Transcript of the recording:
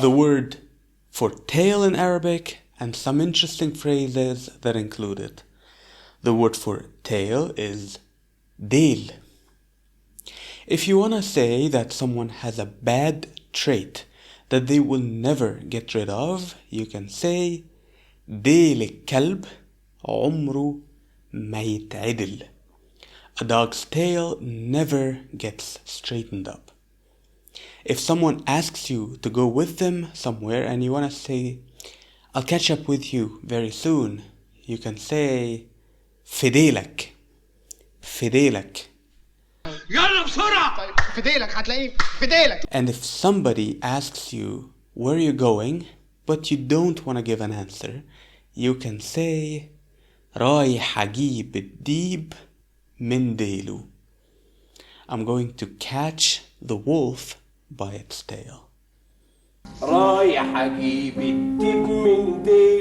the word for tail in Arabic, and some interesting phrases that include it. The word for tail is dil. If you want to say that someone has a bad trait that they will never get rid of, you can say ديل الكلب عمره ما يتعدل. A dog's tail never gets straightened up. If someone asks you to go with them somewhere and you want to say, I'll catch up with you very soon, you can say فديلك. فديلك. يلا بسرعة. طيب فديلك هتلاقيه فديلك. And if somebody asks you where you're going, but you don't want to give an answer, you can say رايح أجيب الديب من ديله. I'm going to catch the wolf by its tail. رايح أجيب الديب من ديله.